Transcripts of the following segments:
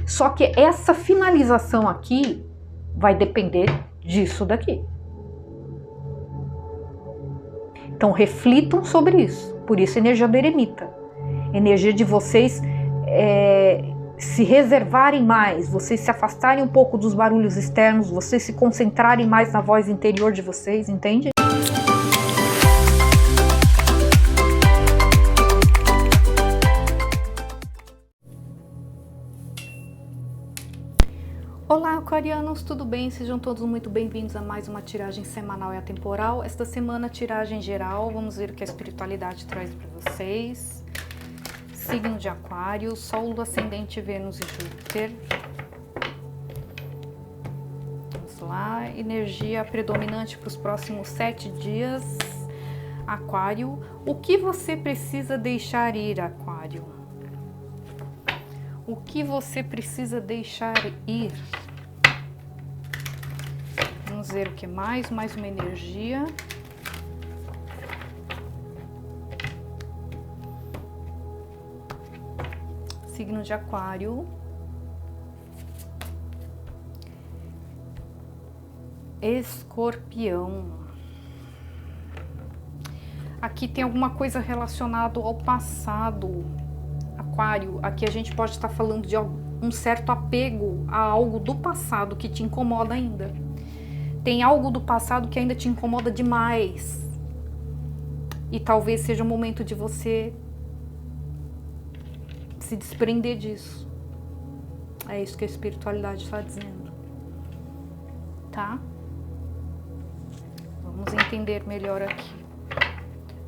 Só que essa finalização aqui vai depender disso daqui. Então reflitam sobre isso. Por isso, energia do eremita. Energia de vocês se reservarem mais, vocês se afastarem um pouco dos barulhos externos, vocês se concentrarem mais na voz interior de vocês, entende? Olá, aquarianos, tudo bem? Sejam todos muito bem-vindos a mais uma tiragem semanal e atemporal. Esta semana, tiragem geral, vamos ver o que a espiritualidade traz para vocês. Signo de Aquário, Sol, Lua, Ascendente, Vênus e Júpiter. Vamos lá, energia predominante para os próximos 7 dias. Aquário, o que você precisa deixar ir, Aquário? O que você precisa deixar ir? Vamos ver o que mais uma energia. Signo de Aquário. Escorpião. Aqui tem alguma coisa relacionada ao passado. Aquário, aqui a gente pode estar falando de um certo apego a algo do passado que te incomoda ainda. Tem algo do passado que ainda te incomoda demais. E talvez seja o momento de você se desprender disso. É isso que a espiritualidade está dizendo. Tá? Vamos entender melhor aqui.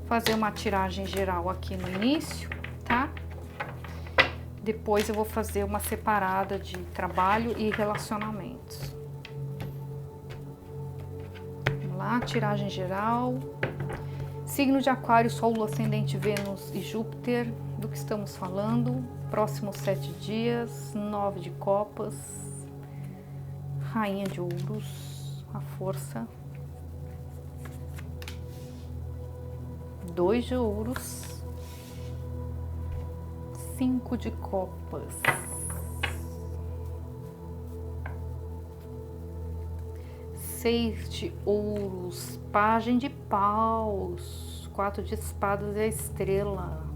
Fazer uma tiragem geral aqui no início, tá? Depois eu vou fazer uma separada de trabalho e relacionamentos. Vamos lá, tiragem geral. Signo de Aquário, Sol, Lua, Ascendente, Vênus e Júpiter. Do que estamos falando? Próximos 7 dias. 9 de copas. Rainha de ouros. A força. 2 de ouros. 5 de copas. 6 de ouros. Pajem de paus. 4 de espadas e a estrela.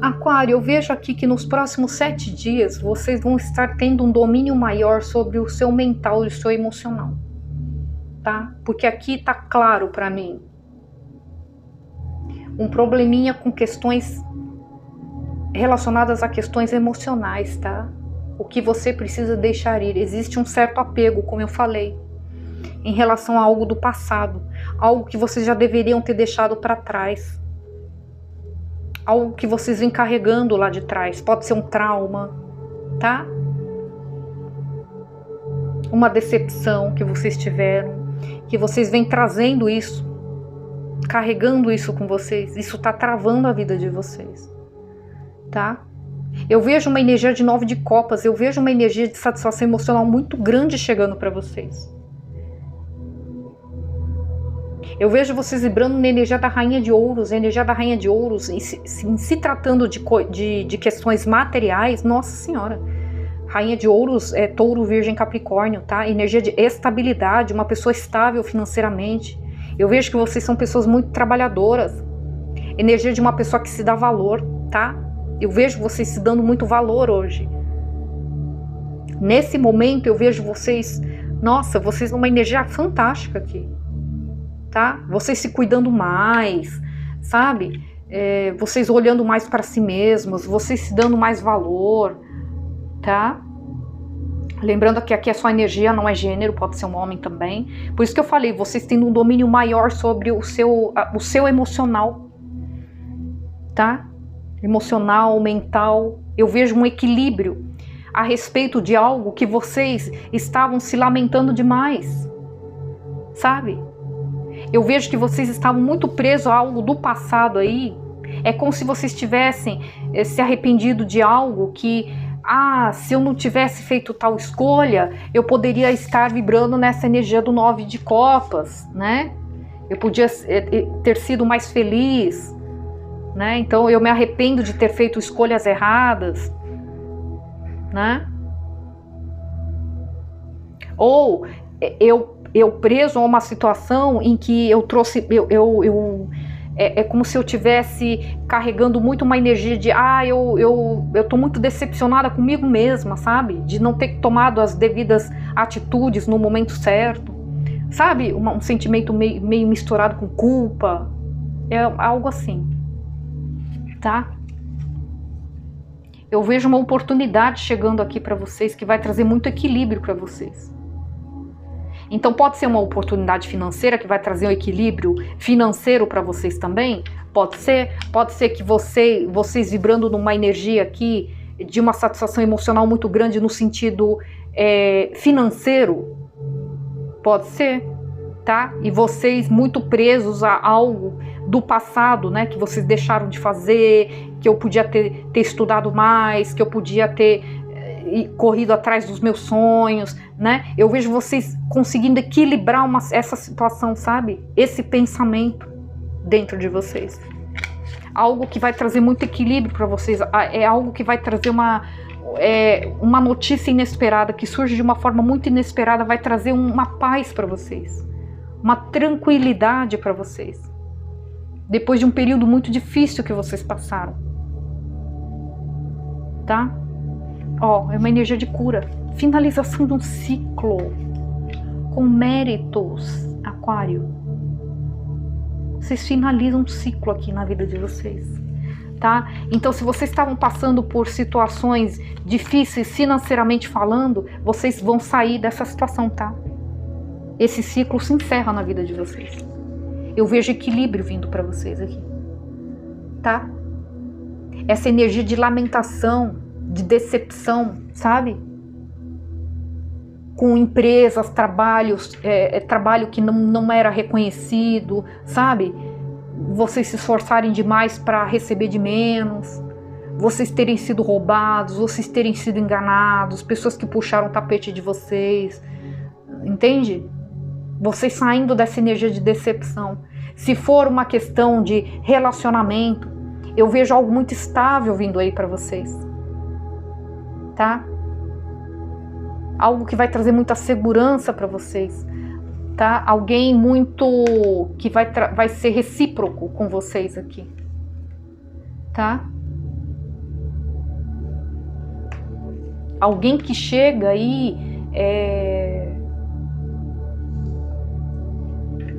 Aquário, eu vejo aqui que nos próximos 7 dias vocês vão estar tendo um domínio maior sobre o seu mental e o seu emocional, tá? Porque aqui tá claro para mim um probleminha com questões relacionadas a questões emocionais, tá? O que você precisa deixar ir. Existe um certo apego, como eu falei, em relação a algo do passado, algo que vocês já deveriam ter deixado para trás. Algo que vocês vêm carregando lá de trás. Pode ser um trauma, tá? Uma decepção que vocês tiveram, que vocês vêm trazendo isso, carregando isso com vocês. Isso tá travando a vida de vocês, tá? Eu vejo uma energia de 9 de copas, eu vejo uma energia de satisfação emocional muito grande chegando para vocês. Eu vejo vocês vibrando na energia da Rainha de Ouros, a energia da Rainha de Ouros, em se tratando de questões materiais, nossa senhora. Rainha de Ouros é Touro, Virgem, Capricórnio, tá? Energia de estabilidade, uma pessoa estável financeiramente. Eu vejo que vocês são pessoas muito trabalhadoras. Energia de uma pessoa que se dá valor, tá? Eu vejo vocês se dando muito valor hoje. Nesse momento eu vejo vocês, nossa, vocês numa energia fantástica aqui. Tá? Vocês se cuidando mais, sabe? Vocês olhando mais para si mesmos, vocês se dando mais valor, tá? Lembrando que aqui é só energia, não é gênero, pode ser um homem também. Por isso que eu falei, vocês tendo um domínio maior sobre o seu emocional, tá? Emocional, mental. Eu vejo um equilíbrio a respeito de algo que vocês estavam se lamentando demais, sabe? Eu vejo que vocês estavam muito presos a algo do passado aí, É como se vocês tivessem se arrependido de algo que, se eu não tivesse feito tal escolha, eu poderia estar vibrando nessa energia do 9 de copas, né? Eu podia ter sido mais feliz, né? Então eu me arrependo de ter feito escolhas erradas, né? Ou eu preso a uma situação em que eu trouxe, é como se eu tivesse carregando muito uma energia de, eu tô muito decepcionada comigo mesma, sabe? De não ter tomado as devidas atitudes no momento certo, sabe? Um sentimento meio misturado com culpa, é algo assim, tá? Eu vejo uma oportunidade chegando aqui para vocês que vai trazer muito equilíbrio para vocês. Então pode ser uma oportunidade financeira que vai trazer um equilíbrio financeiro para vocês também. Pode ser que vocês vibrando numa energia aqui de uma satisfação emocional muito grande no sentido financeiro. Pode ser, tá? E vocês muito presos a algo do passado, né? Que vocês deixaram de fazer, que eu podia ter estudado mais, que eu podia ter corrido atrás dos meus sonhos, né? Eu vejo vocês conseguindo equilibrar essa situação, sabe? Esse pensamento dentro de vocês. Algo que vai trazer muito equilíbrio para vocês. É algo que vai trazer uma notícia inesperada, que surge de uma forma muito inesperada, vai trazer uma paz para vocês. Uma tranquilidade para vocês. Depois de um período muito difícil que vocês passaram. Tá? É uma energia de cura. Finalização de um ciclo. Com méritos, Aquário. Vocês finalizam um ciclo aqui na vida de vocês. Tá? Então, se vocês estavam passando por situações difíceis financeiramente falando, vocês vão sair dessa situação, tá? Esse ciclo se encerra na vida de vocês. Eu vejo equilíbrio vindo para vocês aqui. Tá? Essa energia de lamentação, de decepção, sabe? Com empresas, trabalho que não era reconhecido, sabe? Vocês se esforçarem demais para receber de menos, vocês terem sido roubados, vocês terem sido enganados, pessoas que puxaram o tapete de vocês, entende? Vocês saindo dessa energia de decepção. Se for uma questão de relacionamento, eu vejo algo muito estável vindo aí para vocês. Tá? Algo que vai trazer muita segurança para vocês, tá? Alguém muito que vai ser recíproco com vocês aqui, tá? Alguém que chega aí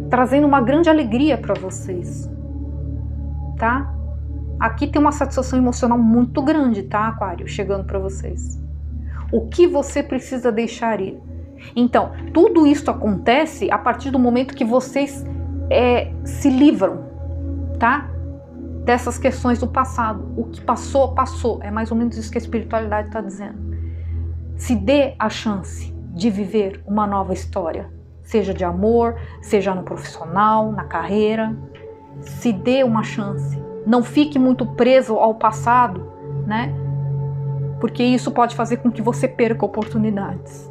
trazendo uma grande alegria para vocês, tá? Aqui tem uma satisfação emocional muito grande, tá, Aquário? Chegando para vocês. O que você precisa deixar ir? Então, tudo isso acontece a partir do momento que vocês se livram, tá? Dessas questões do passado. O que passou, passou. É mais ou menos isso que a espiritualidade está dizendo. Se dê a chance de viver uma nova história. Seja de amor, seja no profissional, na carreira. Se dê uma chance. Não fique muito preso ao passado, né? Porque isso pode fazer com que você perca oportunidades.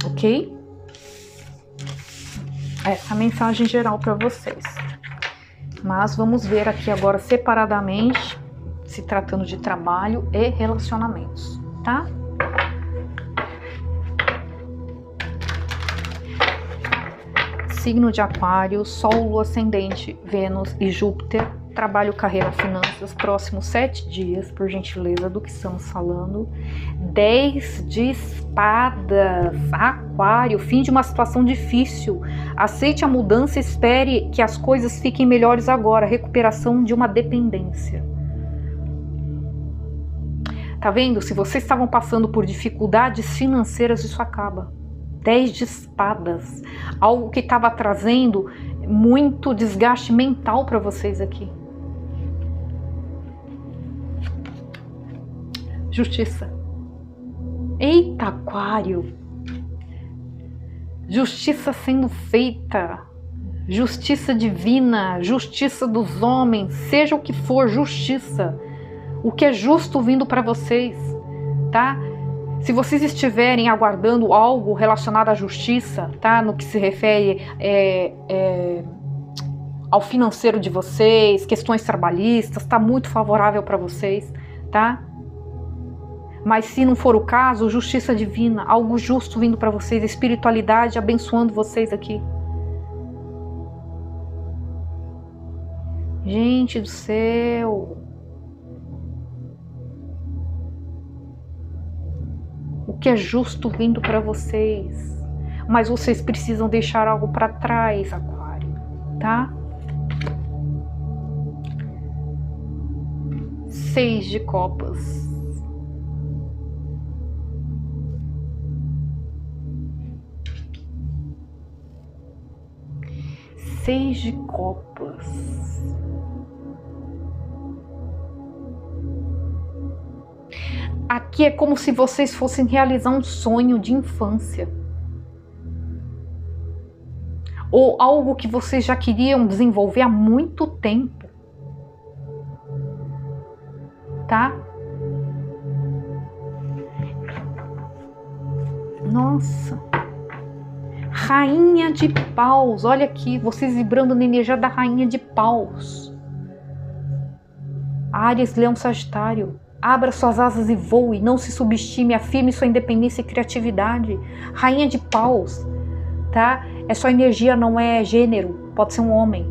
Ok? Essa é a mensagem geral para vocês. Mas vamos ver aqui agora separadamente, se tratando de trabalho e relacionamentos, tá? Signo de Aquário, Sol, Lua Ascendente, Vênus e Júpiter. Trabalho, carreira, finanças, próximos 7 dias, por gentileza, do que estamos falando. 10 de espadas, Aquário, fim de uma situação difícil. Aceite a mudança, espere que as coisas fiquem melhores agora. Recuperação de uma dependência. Tá vendo? Se vocês estavam passando por dificuldades financeiras, isso acaba. 10 de espadas, algo que estava trazendo muito desgaste mental para vocês aqui. Justiça. Eita, Aquário. Justiça sendo feita. justiça divina, justiça dos homens, seja o que for, justiça. O que é justo vindo para vocês, tá? Se vocês estiverem aguardando algo relacionado à justiça, tá? No que se refere ao financeiro de vocês, questões trabalhistas, tá muito favorável para vocês, tá? Mas se não for o caso, justiça divina, algo justo vindo para vocês, espiritualidade abençoando vocês aqui. Gente do céu! O que é justo vindo para vocês. Mas vocês precisam deixar algo para trás, Aquário, tá? 6 de copas. Seis de copas. Aqui é como se vocês fossem realizar um sonho de infância. Ou algo que vocês já queriam desenvolver há muito tempo. Tá? Nossa. Rainha de paus. Olha aqui, vocês vibrando na energia da rainha de paus. Áries, Leão, Sagitário. Abra suas asas e voe, não se subestime, afirme sua independência e criatividade. Rainha de paus, tá? É só energia, não é gênero, pode ser um homem.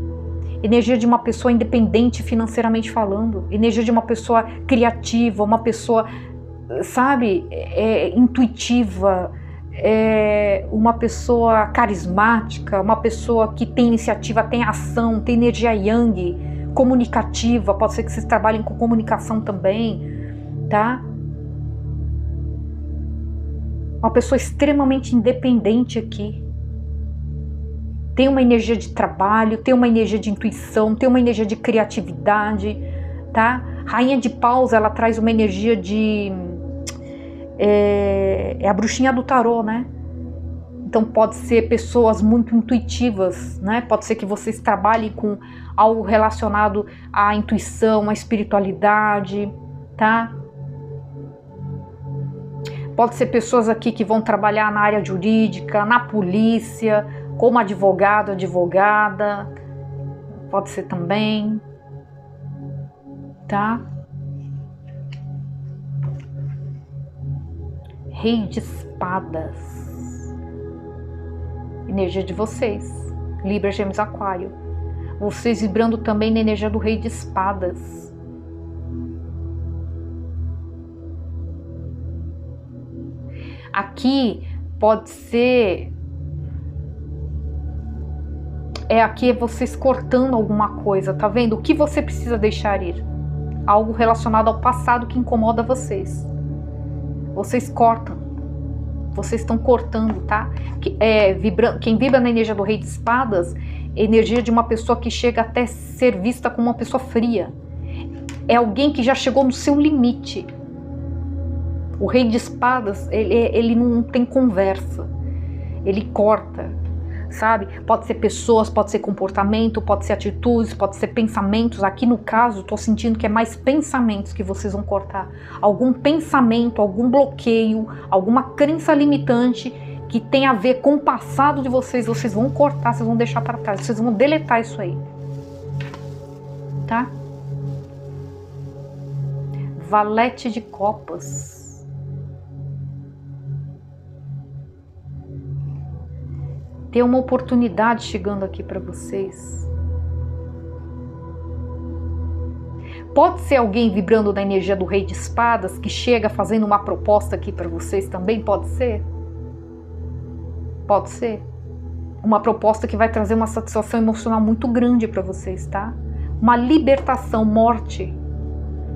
Energia de uma pessoa independente financeiramente falando. Energia de uma pessoa criativa, uma pessoa, sabe, intuitiva, uma pessoa carismática, uma pessoa que tem iniciativa, tem ação, tem energia yang, comunicativa, pode ser que vocês trabalhem com comunicação também. Tá? Uma pessoa extremamente independente aqui. Tem uma energia de trabalho, tem uma energia de intuição, tem uma energia de criatividade, tá? Rainha de paus, ela traz uma energia de... É a bruxinha do tarô, né? Então pode ser pessoas muito intuitivas, né? Pode ser que vocês trabalhem com algo relacionado à intuição, à espiritualidade, tá? Pode ser pessoas aqui que vão trabalhar na área jurídica, na polícia, como advogado, advogada. Pode ser também, tá? Rei de espadas. Energia de vocês. Libra, Gêmeos, Aquário. Vocês vibrando também na energia do Rei de espadas. Aqui pode ser... aqui é vocês cortando alguma coisa, tá vendo? O que você precisa deixar ir? Algo relacionado ao passado que incomoda vocês. Vocês cortam. Vocês estão cortando, tá? Quem vibra na energia do Rei de espadas, é energia de uma pessoa que chega até ser vista como uma pessoa fria. É alguém que já chegou no seu limite. O Rei de espadas, ele não tem conversa. Ele corta, sabe? Pode ser pessoas, pode ser comportamento, pode ser atitudes, pode ser pensamentos. Aqui no caso, estou sentindo que é mais pensamentos que vocês vão cortar. Algum pensamento, algum bloqueio, alguma crença limitante que tem a ver com o passado de vocês, vocês vão cortar, vocês vão deixar para trás, vocês vão deletar isso aí. Tá? Valete de copas. Tem uma oportunidade chegando aqui para vocês. Pode ser alguém vibrando na energia do Rei de espadas que chega fazendo uma proposta aqui para vocês também, pode ser? Pode ser. Uma proposta que vai trazer uma satisfação emocional muito grande para vocês, tá? Uma libertação, morte.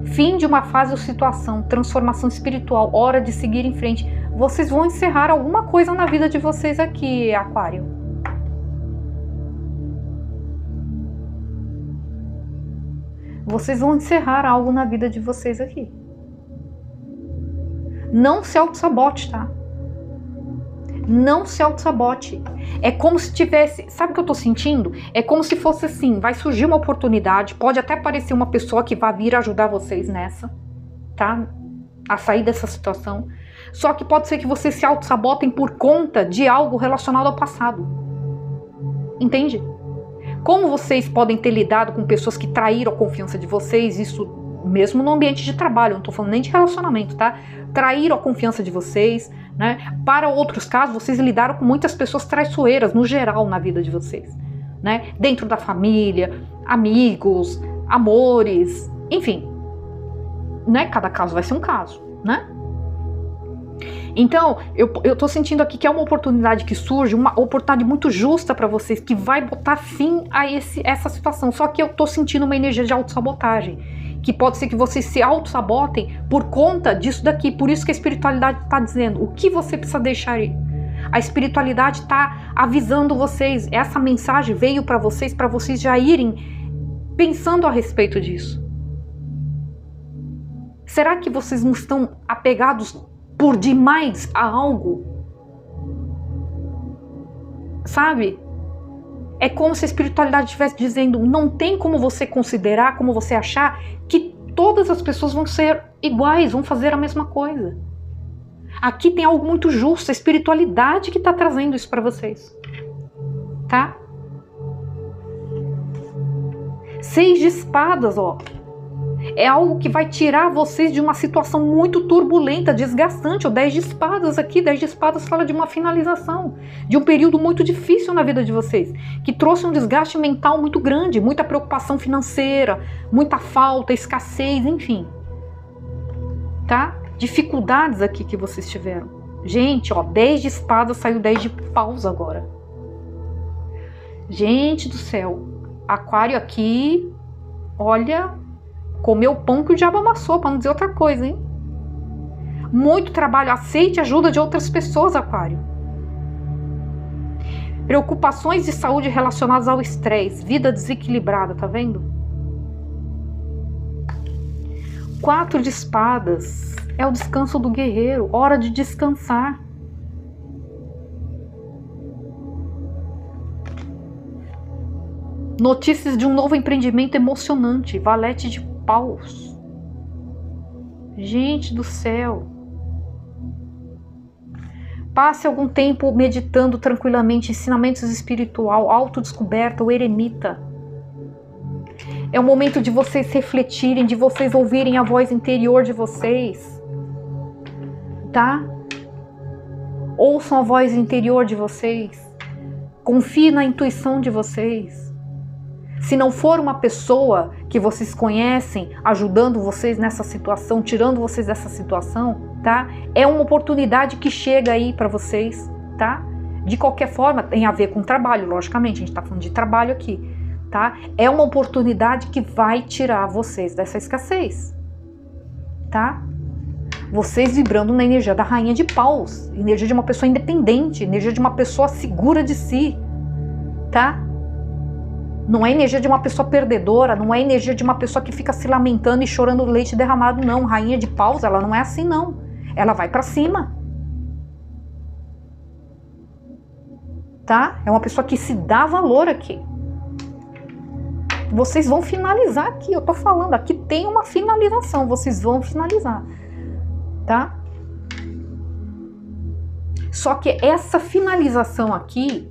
Fim de uma fase ou situação, transformação espiritual, hora de seguir em frente. Vocês vão encerrar alguma coisa na vida de vocês aqui, Aquário. Vocês vão encerrar algo na vida de vocês aqui. Não se auto-sabote, tá? Não se auto-sabote. É como se tivesse... Sabe o que eu tô sentindo? É como se fosse assim, vai surgir uma oportunidade, pode até aparecer uma pessoa que vai vir ajudar vocês nessa, tá? A sair dessa situação. Só que pode ser que vocês se auto-sabotem por conta de algo relacionado ao passado. Entende? Como vocês podem ter lidado com pessoas que traíram a confiança de vocês, isso mesmo no ambiente de trabalho, não tô falando nem de relacionamento, tá? Traíram a confiança de vocês, né? Para outros casos, vocês lidaram com muitas pessoas traiçoeiras, no geral, na vida de vocês, né? Dentro da família, amigos, amores, enfim, né? Cada caso vai ser um caso, né? Então, eu tô sentindo aqui que é uma oportunidade que surge, uma oportunidade muito justa para vocês, que vai botar fim a essa situação. Só que eu tô sentindo uma energia de autossabotagem, que pode ser que vocês se autossabotem por conta disso daqui. Por isso que a espiritualidade está dizendo o que você precisa deixar aí. A espiritualidade está avisando vocês. Essa mensagem veio para vocês já irem pensando a respeito disso. Será que vocês não estão apegados por demais a algo? Sabe? É como se a espiritualidade estivesse dizendo, não tem como você considerar, como você achar que todas as pessoas vão ser iguais, vão fazer a mesma coisa. Aqui tem algo muito justo, a espiritualidade que está trazendo isso para vocês. Tá? 6 de espadas, ó. É algo que vai tirar vocês de uma situação muito turbulenta, desgastante. O 10 de espadas aqui, 10 de espadas fala de uma finalização, de um período muito difícil na vida de vocês, que trouxe um desgaste mental muito grande, muita preocupação financeira, muita falta, escassez, enfim. Tá? Dificuldades aqui que vocês tiveram. Gente, ó, 10 de espadas, saiu 10 de paus agora. Gente do céu, Aquário aqui, olha... Comeu o pão que o diabo amassou, para não dizer outra coisa, hein? Muito trabalho, aceite a ajuda de outras pessoas, Aquário. Preocupações de saúde relacionadas ao estresse, vida desequilibrada, tá vendo? 4 de espadas, é o descanso do guerreiro, hora de descansar. Notícias de um novo empreendimento emocionante, valete de paus. Gente do céu. Passe algum tempo meditando tranquilamente, ensinamentos espiritual, autodescoberta, o eremita. É o momento de vocês refletirem, de vocês ouvirem a voz interior de vocês. Tá? Ouçam a voz interior de vocês. Confie na intuição de vocês. Se não for uma pessoa que vocês conhecem, ajudando vocês nessa situação, tirando vocês dessa situação, tá? É uma oportunidade que chega aí para vocês, tá? De qualquer forma, tem a ver com trabalho, logicamente, a gente tá falando de trabalho aqui, tá? É uma oportunidade que vai tirar vocês dessa escassez, tá? Vocês vibrando na energia da rainha de paus, energia de uma pessoa independente, energia de uma pessoa segura de si, tá? Não é energia de uma pessoa perdedora, não é energia de uma pessoa que fica se lamentando e chorando leite derramado, não. Rainha de paus, ela não é assim, não. Ela vai pra cima. Tá? É uma pessoa que se dá valor aqui. Vocês vão finalizar aqui, eu tô falando, aqui tem uma finalização, vocês vão finalizar. Tá? Só que essa finalização aqui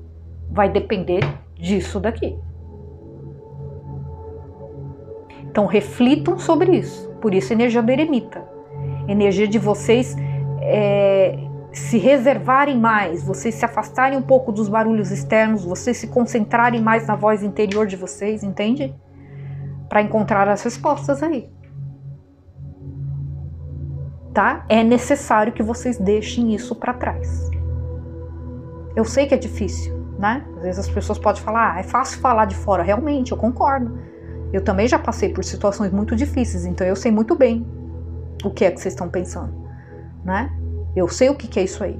vai depender disso daqui. Então reflitam sobre isso. Por isso energia do eremita. Energia de vocês se reservarem mais, vocês se afastarem um pouco dos barulhos externos, vocês se concentrarem mais na voz interior de vocês, entende? Para encontrar as respostas aí. Tá? É necessário que vocês deixem isso para trás. Eu sei que é difícil, né? Às vezes as pessoas podem falar, é fácil falar de fora. Realmente, eu concordo. Eu também já passei por situações muito difíceis, então eu sei muito bem o que é que vocês estão pensando, né? Eu sei o que é isso aí.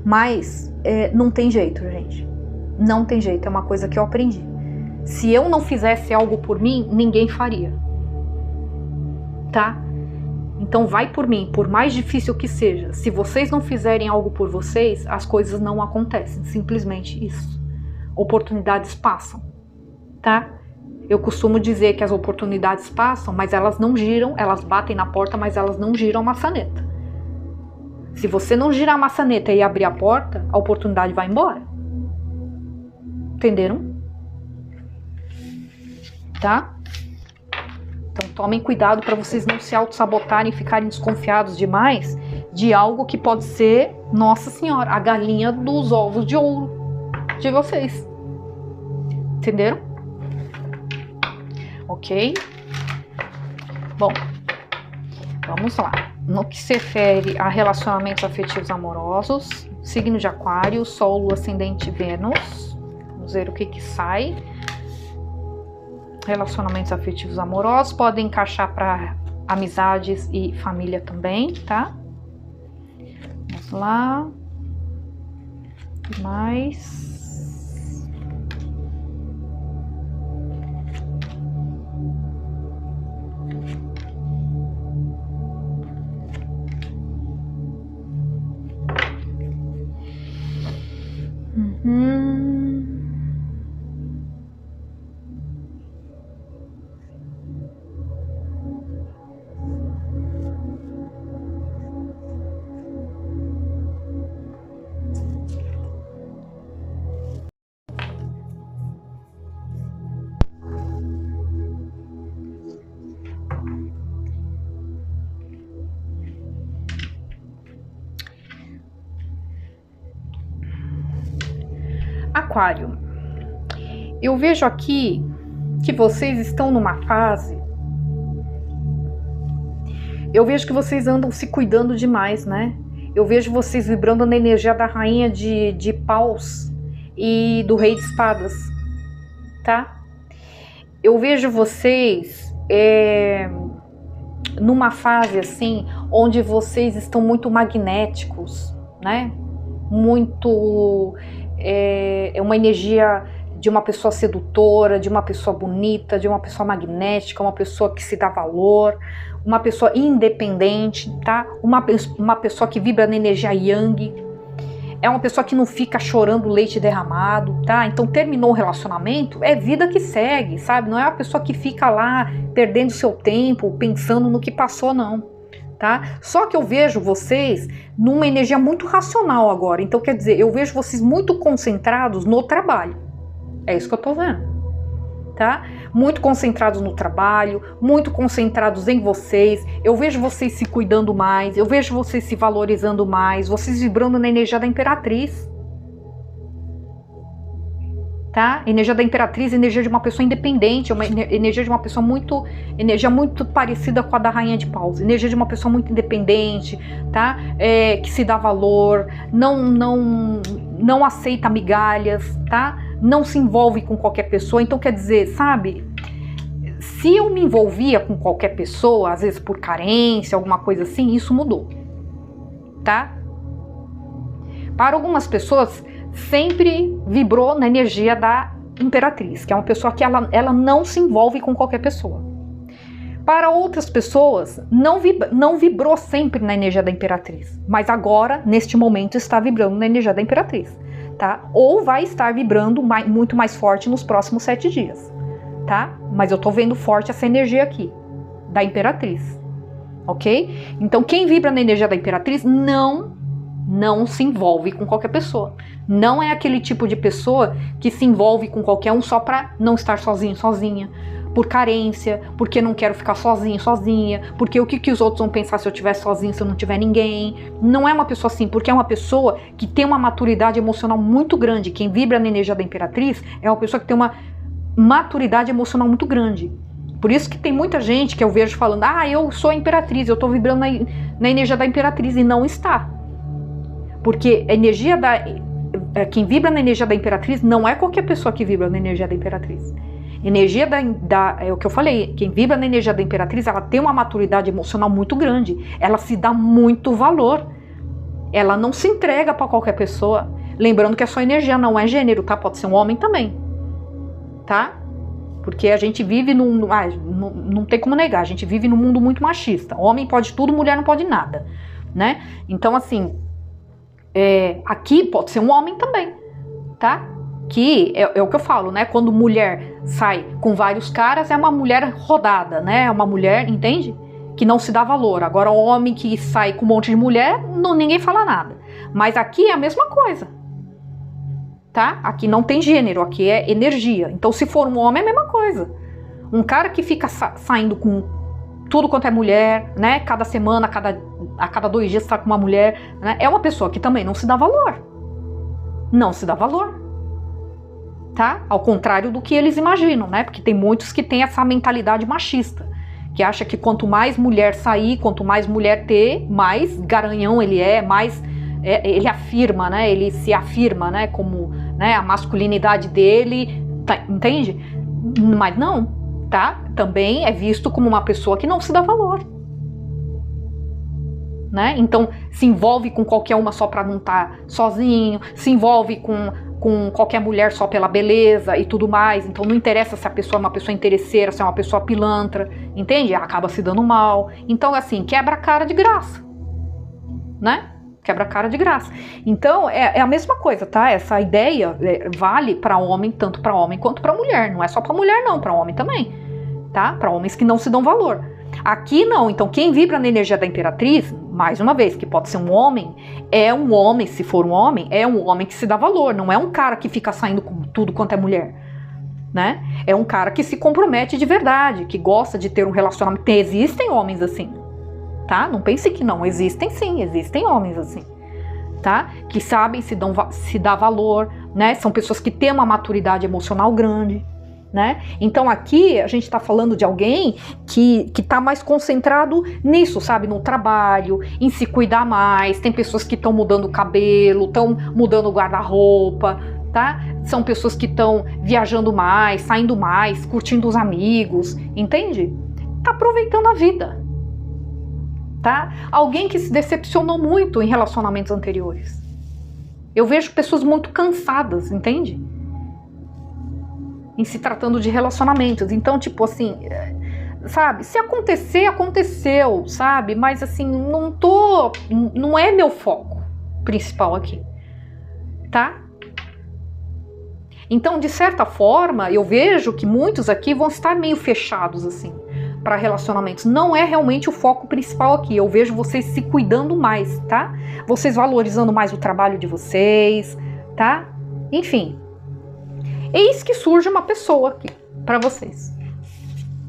Mas não tem jeito, gente. Não tem jeito, é uma coisa que eu aprendi. Se eu não fizesse algo por mim, ninguém faria. Tá? Então vai por mim, por mais difícil que seja. Se vocês não fizerem algo por vocês, as coisas não acontecem, simplesmente isso. Oportunidades passam, tá? Eu costumo dizer que as oportunidades passam, mas elas não giram, elas batem na porta, mas elas não giram a maçaneta. Se você não girar a maçaneta e abrir a porta, a oportunidade vai embora. Entenderam? Tá? Então tomem cuidado para vocês não se auto-sabotarem e ficarem desconfiados demais de algo que pode ser, nossa senhora, a galinha dos ovos de ouro de vocês. Entenderam? Ok? Bom, vamos lá. No que se refere a relacionamentos afetivos amorosos, signo de Aquário, Sol, Lua, Ascendente, Vênus. Vamos ver o que sai. Relacionamentos afetivos amorosos podem encaixar para amizades e família também, tá? Vamos lá. O que mais? Aquário, eu vejo aqui que vocês estão numa fase, eu vejo que vocês andam se cuidando demais, né? Eu vejo vocês vibrando na energia da rainha de paus e do rei de espadas, tá? Eu vejo vocês numa fase assim, onde vocês estão muito magnéticos, né? Muito... É uma energia de uma pessoa sedutora, de uma pessoa bonita, de uma pessoa magnética, uma pessoa que se dá valor, uma pessoa independente, tá? Uma pessoa que vibra na energia yang, é uma pessoa que não fica chorando leite derramado, tá? Então terminou o relacionamento, é vida que segue, sabe? Não é uma pessoa que fica lá perdendo seu tempo, pensando no que passou, não. Tá? Só que eu vejo vocês numa energia muito racional agora. Então quer dizer, eu vejo vocês muito concentrados no trabalho. É isso que eu tô vendo, tá? Muito concentrados no trabalho, muito concentrados em vocês. Eu vejo vocês se cuidando mais, eu vejo vocês se valorizando mais, vocês vibrando na energia da Imperatriz. Tá? Energia da Imperatriz, energia de uma pessoa independente, uma energia de uma pessoa energia muito parecida com a da Rainha de Paus, energia de uma pessoa muito independente, tá? Que se dá valor, não aceita migalhas, tá? Não se envolve com qualquer pessoa. Então quer dizer, sabe, se eu me envolvia com qualquer pessoa, às vezes por carência, alguma coisa assim, isso mudou, tá? Para algumas pessoas sempre vibrou na energia da Imperatriz, que é uma pessoa que ela não se envolve com qualquer pessoa. Para outras pessoas, não vibrou sempre na energia da Imperatriz, mas agora, neste momento, está vibrando na energia da Imperatriz, tá? Ou vai estar vibrando muito mais forte nos próximos 7 dias, tá? Mas eu tô vendo forte essa energia aqui, da Imperatriz, ok? Então, quem vibra na energia da Imperatriz não se envolve com qualquer pessoa. Não é aquele tipo de pessoa que se envolve com qualquer um só para não estar sozinho, sozinha, por carência, porque não quero ficar sozinho, sozinha, porque o que os outros vão pensar se eu estiver sozinho, se eu não tiver ninguém. Não é uma pessoa assim, porque é uma pessoa que tem uma maturidade emocional muito grande. Quem vibra na energia da Imperatriz é uma pessoa que tem uma maturidade emocional muito grande. Por isso que tem muita gente que eu vejo falando, eu sou a Imperatriz, eu estou vibrando na energia da Imperatriz, e não está. Porque a energia quem vibra na energia da Imperatriz não é qualquer pessoa que vibra na energia da Imperatriz. Energia é o que eu falei, quem vibra na energia da Imperatriz, ela tem uma maturidade emocional muito grande, ela se dá muito valor, ela não se entrega para qualquer pessoa. Lembrando que a sua energia não é gênero, tá? Pode ser um homem também, tá? porque a gente vive não tem como negar, a gente vive num mundo muito machista. Homem pode tudo, mulher não pode nada, né? Então, assim, aqui pode ser um homem também, tá? Que é o que eu falo, né? Quando mulher sai com vários caras, é uma mulher rodada, né? É uma mulher, entende? Que não se dá valor. Agora, o homem que sai com um monte de mulher, ninguém fala nada. Mas aqui é a mesma coisa, tá? Aqui não tem gênero, aqui é energia. Então, se for um homem, é a mesma coisa. Um cara que fica saindo com tudo quanto é mulher, né? Cada semana, a cada 2 dias está com uma mulher, né? É uma pessoa que também não se dá valor. Não se dá valor. Tá? Ao contrário do que eles imaginam, né? Porque tem muitos que têm essa mentalidade machista, que acha que quanto mais mulher sair, quanto mais mulher ter, mais garanhão ele é, mais ele afirma, né? Ele se afirma, né? Como, né? A masculinidade dele, tá, entende? Mas não, tá? Também é visto como uma pessoa que não se dá valor, né? Então se envolve com qualquer uma só para não estar sozinho, se envolve com qualquer mulher só pela beleza e tudo mais. Então não interessa se a pessoa é uma pessoa interesseira, se é uma pessoa pilantra, entende? Acaba se dando mal. Então, assim, quebra a cara de graça, né? Quebra a cara de graça. Então, é a mesma coisa, tá? Essa ideia vale para homem, tanto para homem quanto para mulher. Não é só para mulher, não, para homem também, tá? Para homens que não se dão valor. Aqui não, então quem vibra na energia da Imperatriz, mais uma vez, que pode ser um homem, se for um homem, é um homem que se dá valor, não é um cara que fica saindo com tudo quanto é mulher, né? É um cara que se compromete de verdade, que gosta de ter um relacionamento. Existem homens assim, tá? Não pense que não, existem sim, existem homens assim, tá? Que sabem se dar valor, né? São pessoas que têm uma maturidade emocional grande, né? Então aqui a gente está falando de alguém que está mais concentrado nisso, sabe? No trabalho, em se cuidar mais. Tem pessoas que estão mudando o cabelo, estão mudando o guarda-roupa, tá? São pessoas que estão viajando mais, saindo mais, curtindo os amigos, entende? Tá aproveitando a vida, tá? Alguém que se decepcionou muito em relacionamentos anteriores. Eu vejo pessoas muito cansadas, entende? Em se tratando de relacionamentos. Então, tipo assim, sabe, se acontecer, aconteceu, sabe, mas assim, não é meu foco principal aqui, tá? Então, de certa forma, eu vejo que muitos aqui vão estar meio fechados, assim, para relacionamentos. Não é realmente o foco principal aqui. Eu vejo vocês se cuidando mais, tá? Vocês valorizando mais o trabalho de vocês, tá? Enfim. Eis que surge uma pessoa aqui para vocês,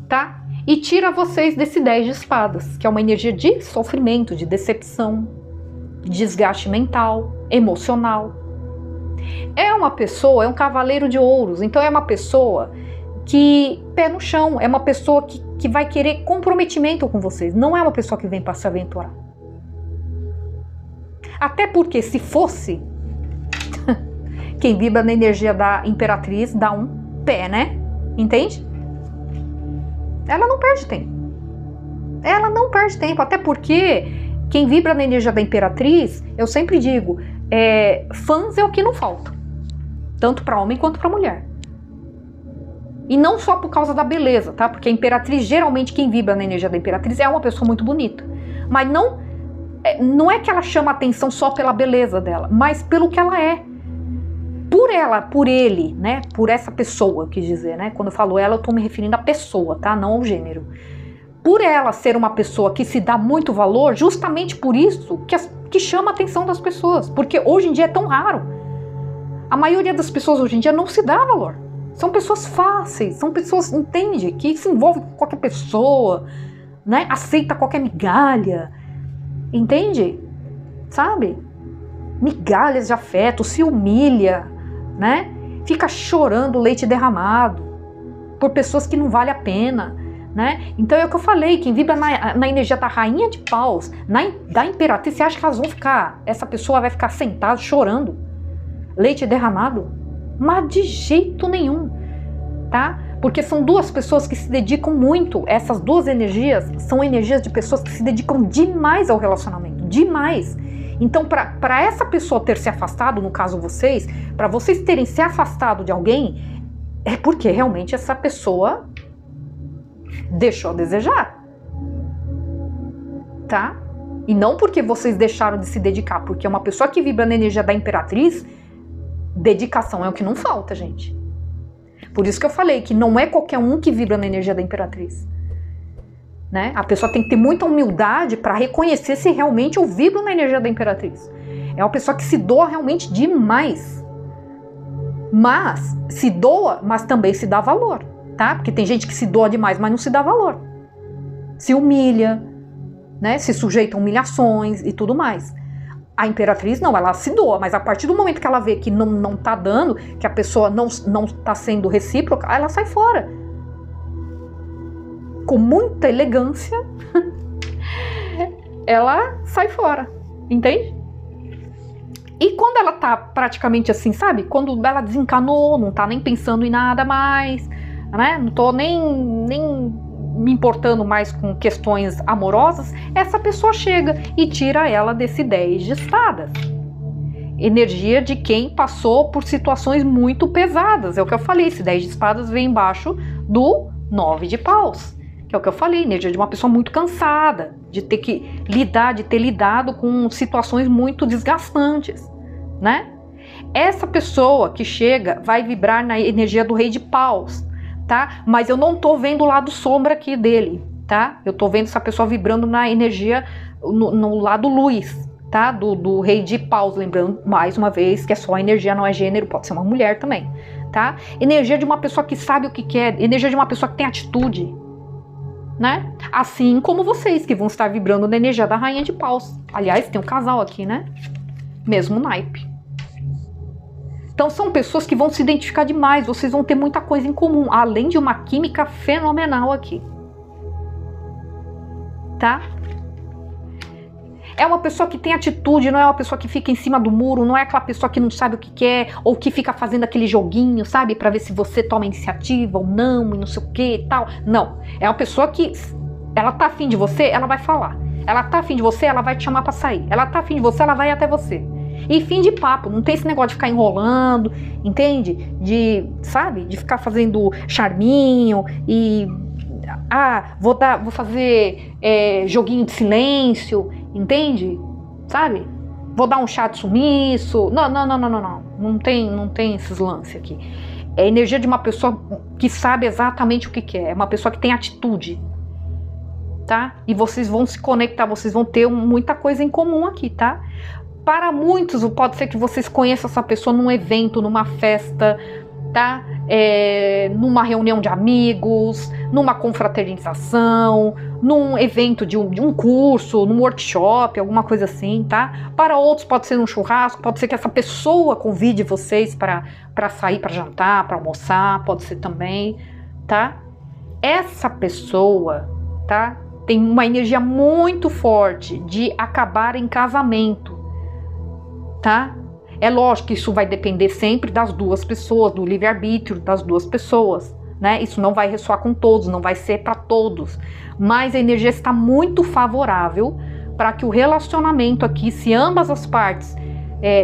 tá? E tira vocês desse 10 de espadas, que é uma energia de sofrimento, de decepção, de desgaste mental, emocional. É uma pessoa, é um cavaleiro de ouros, então é uma pessoa que, pé no chão, é uma pessoa que vai querer comprometimento com vocês, não é uma pessoa que vem para se aventurar. Até porque se fosse... Quem vibra na energia da Imperatriz dá um pé, né? Entende? Ela não perde tempo. Ela não perde tempo, até porque quem vibra na energia da Imperatriz, eu sempre digo, fãs é o que não falta. Tanto para homem quanto para mulher. E não só por causa da beleza, tá? Porque a Imperatriz, geralmente quem vibra na energia da Imperatriz é uma pessoa muito bonita. Mas não é que ela chama atenção só pela beleza dela, mas pelo que ela é. Por ela, por ele, né? Por essa pessoa, eu quis dizer, né? Quando eu falo ela, eu tô me referindo à pessoa, tá? Não ao gênero. Por ela ser uma pessoa que se dá muito valor, justamente por isso que chama a atenção das pessoas. Porque hoje em dia é tão raro. A maioria das pessoas hoje em dia não se dá valor. São pessoas fáceis, são pessoas, entende? Que se envolvem com qualquer pessoa, né? Aceita qualquer migalha, entende? Sabe? Migalhas de afeto, se humilha, né? Fica chorando leite derramado por pessoas que não vale a pena, né? Então é o que eu falei, quem vibra na energia da rainha de paus, da Imperatriz, você acha que elas vão ficar, essa pessoa vai ficar sentada chorando leite derramado? Mas de jeito nenhum, tá? Porque são duas pessoas que se dedicam muito, essas duas energias são energias de pessoas que se dedicam demais ao relacionamento, demais. Então, para essa pessoa ter se afastado, no caso vocês, para vocês terem se afastado de alguém, é porque realmente essa pessoa deixou a desejar, tá? E não porque vocês deixaram de se dedicar, porque uma pessoa que vibra na energia da Imperatriz, dedicação é o que não falta, gente. Por isso que eu falei que não é qualquer um que vibra na energia da Imperatriz, né? A pessoa tem que ter muita humildade para reconhecer se realmente eu vibro na energia da Imperatriz. É uma pessoa que se doa realmente demais. Mas se doa, mas também se dá valor, tá? Porque tem gente que se doa demais, mas não se dá valor. Se humilha, né? Se sujeita a humilhações e tudo mais. A Imperatriz não, ela se doa, mas a partir do momento que ela vê que não tá dando, que a pessoa não tá sendo recíproca, ela sai fora. Com muita elegância, ela sai fora, entende? E quando ela tá praticamente assim, sabe? Quando ela desencanou, não tá nem pensando em nada mais, né? Não tô nem me importando mais com questões amorosas, essa pessoa chega e tira ela desse 10 de espadas. Energia de quem passou por situações muito pesadas. É o que eu falei, esse 10 de espadas vem embaixo do 9 de paus. Que é o que eu falei, energia de uma pessoa muito cansada, de ter que lidar, de ter lidado com situações muito desgastantes, né? Essa pessoa que chega vai vibrar na energia do rei de paus, tá? Mas eu não tô vendo o lado sombra aqui dele, tá? Eu tô vendo essa pessoa vibrando na energia, no lado luz, tá? Do rei de paus, lembrando mais uma vez que é só energia, não é gênero, pode ser uma mulher também, tá? Energia de uma pessoa que sabe o que quer, energia de uma pessoa que tem atitude, né? Assim como vocês que vão estar vibrando na energia da rainha de paus. Aliás, tem um casal aqui, né? Mesmo naipe. Então são pessoas que vão se identificar demais, vocês vão ter muita coisa em comum, além de uma química fenomenal aqui. Tá? É uma pessoa que tem atitude, não é uma pessoa que fica em cima do muro, não é aquela pessoa que não sabe o que quer, ou que fica fazendo aquele joguinho, sabe? Pra ver se você toma iniciativa ou não, e não sei o que e tal. Não. É uma pessoa que, ela tá afim de você, ela vai falar. Ela tá afim de você, ela vai te chamar pra sair. Ela tá afim de você, ela vai até você. E fim de papo, não tem esse negócio de ficar enrolando, entende? De, sabe? De ficar fazendo charminho e... vou fazer joguinho de silêncio, entende? Sabe? Vou dar um chá de sumiço. Não. Não tem esses lances aqui. É a energia de uma pessoa que sabe exatamente o que quer. É uma pessoa que tem atitude. Tá? E vocês vão se conectar, vocês vão ter muita coisa em comum aqui, tá? Para muitos, pode ser que vocês conheçam essa pessoa num evento, numa festa, tá? Numa reunião de amigos, numa confraternização, num evento de um curso, num workshop, alguma coisa assim, tá? Para outros pode ser num churrasco, pode ser que essa pessoa convide vocês para sair, para jantar, para almoçar, pode ser também, tá? Essa pessoa, tá? Tem uma energia muito forte de acabar em casamento, tá? É lógico que isso vai depender sempre das duas pessoas, do livre-arbítrio das duas pessoas, né? Isso não vai ressoar com todos, não vai ser para todos, mas a energia está muito favorável para que o relacionamento aqui, se ambas as partes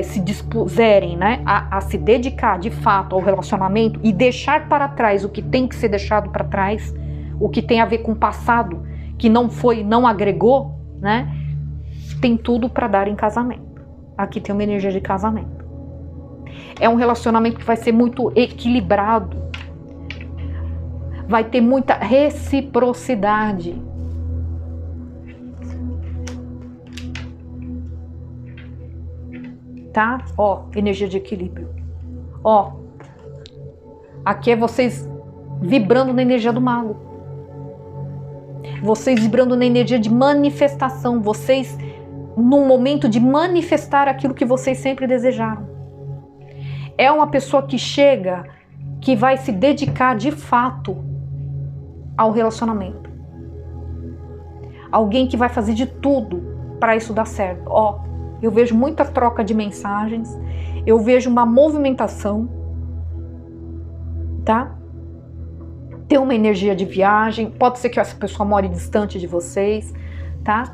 se dispuserem, né, a se dedicar de fato ao relacionamento e deixar para trás o que tem que ser deixado para trás, o que tem a ver com o passado, que não agregou, né? Tem tudo para dar em casamento. Aqui tem uma energia de casamento. É um relacionamento que vai ser muito equilibrado. Vai ter muita reciprocidade. Tá? Ó, energia de equilíbrio. Ó, aqui é vocês vibrando na energia do mago. Vocês vibrando na energia de manifestação. Vocês num momento de manifestar aquilo que vocês sempre desejaram. É uma pessoa que chega, que vai se dedicar de fato ao relacionamento. Alguém que vai fazer de tudo para isso dar certo. Ó, eu vejo muita troca de mensagens, eu vejo uma movimentação, tá? Tem uma energia de viagem, pode ser que essa pessoa more distante de vocês, tá?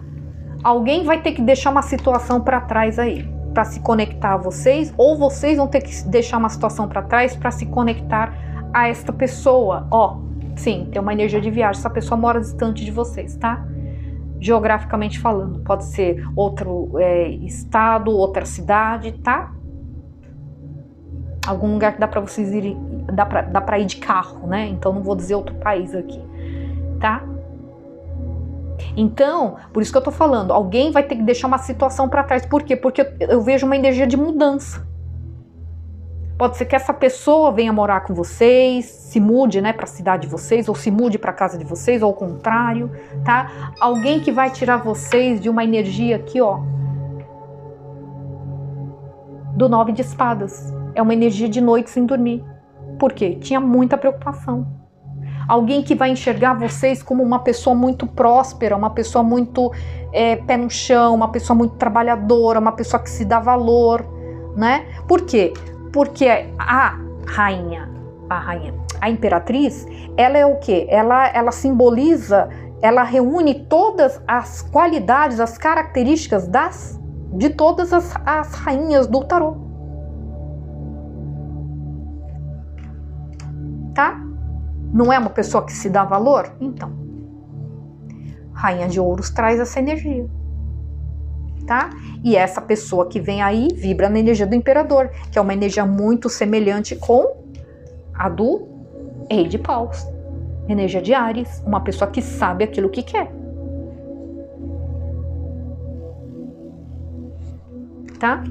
Alguém vai ter que deixar uma situação para trás aí, para se conectar a vocês, ou vocês vão ter que deixar uma situação para trás para se conectar a esta pessoa, ó, sim, tem uma energia de viagem, essa pessoa mora distante de vocês, tá? Geograficamente falando, pode ser outro estado, outra cidade, tá? Algum lugar que dá para vocês irem, dá para ir de carro, né? Então não vou dizer outro país aqui, tá? Então, por isso que eu tô falando, alguém vai ter que deixar uma situação para trás. Por quê? Porque eu vejo uma energia de mudança. Pode ser que essa pessoa venha morar com vocês, se mude, né, para a cidade de vocês, ou se mude para a casa de vocês, ou ao contrário, tá? Alguém que vai tirar vocês de uma energia aqui, ó, do 9 de espadas. É uma energia de noite sem dormir. Por quê? Tinha muita preocupação. Alguém que vai enxergar vocês como uma pessoa muito próspera, uma pessoa muito pé no chão, uma pessoa muito trabalhadora, uma pessoa que se dá valor, né? Por quê? Porque a imperatriz, ela é o quê? Ela simboliza, ela reúne todas as qualidades, as características de todas as rainhas do tarô. Tá? Não é uma pessoa que se dá valor? Então, Rainha de Ouros traz essa energia. Tá? E essa pessoa que vem aí vibra na energia do Imperador, que é uma energia muito semelhante com a do Rei de Paus. Energia de Áries, uma pessoa que sabe aquilo que quer. Tá?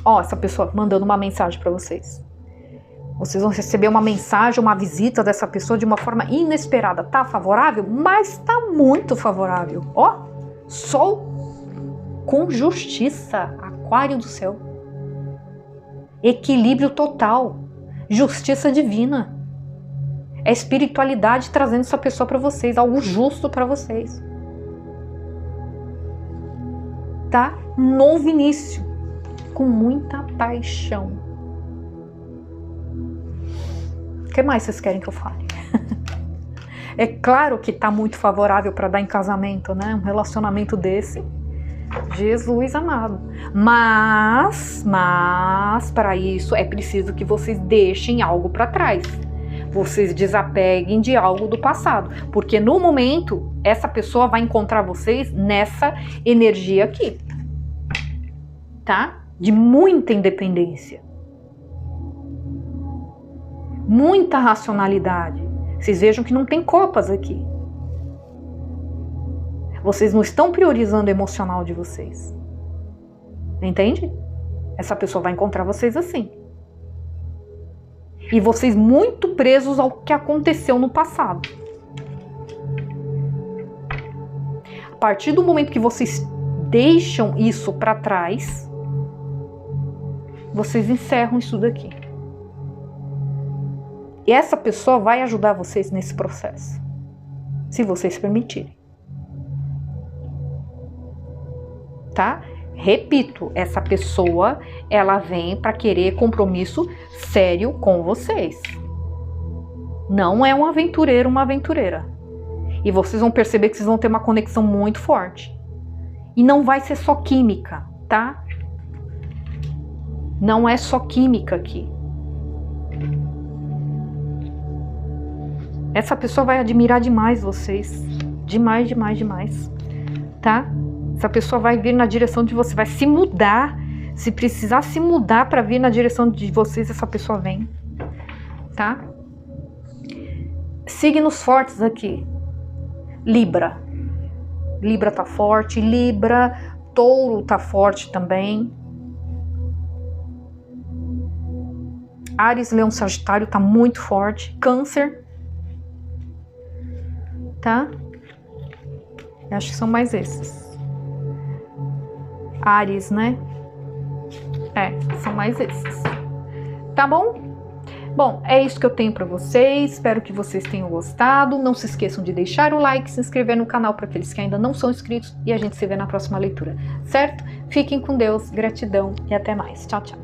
Ó, essa pessoa mandando uma mensagem para vocês. Vocês vão receber uma mensagem, uma visita dessa pessoa de uma forma inesperada. Tá favorável? Mas tá muito favorável. Ó, Sol com justiça, Aquário do céu. Equilíbrio total, justiça divina. É espiritualidade trazendo essa pessoa para vocês, algo justo para vocês. Tá? Novo início, com muita paixão. O que mais vocês querem que eu fale? É claro que tá muito favorável para dar em casamento, né? Um relacionamento desse. Jesus amado. Mas para isso é preciso que vocês deixem algo para trás. Vocês desapeguem de algo do passado. Porque no momento, essa pessoa vai encontrar vocês nessa energia aqui. Tá? De muita independência. Muita racionalidade. Vocês vejam que não tem copas aqui. Vocês não estão priorizando o emocional de vocês. Entende? Essa pessoa vai encontrar vocês assim. E vocês muito presos ao que aconteceu no passado. A partir do momento que vocês deixam isso para trás, vocês encerram isso daqui. E essa pessoa vai ajudar vocês nesse processo, se vocês permitirem. Tá? Repito, essa pessoa, ela vem para querer compromisso sério com vocês. Não é um aventureiro, uma aventureira. E vocês vão perceber que vocês vão ter uma conexão muito forte. E não vai ser só química, tá? Não é só química aqui. Essa pessoa vai admirar demais vocês. Demais, demais, demais. Tá? Essa pessoa vai vir na direção de você. Vai se mudar. Se precisar se mudar para vir na direção de vocês, essa pessoa vem. Tá? Signos fortes aqui. Libra. Libra tá forte. Libra. Touro tá forte também. Áries, Leão, Sagitário tá muito forte. Câncer. Tá? Eu acho que são mais esses. Áries, né? São mais esses. Tá bom? Bom, é isso que eu tenho pra vocês. Espero que vocês tenham gostado. Não se esqueçam de deixar o like, se inscrever no canal para aqueles que ainda não são inscritos. E a gente se vê na próxima leitura, certo? Fiquem com Deus, gratidão e até mais. Tchau, tchau.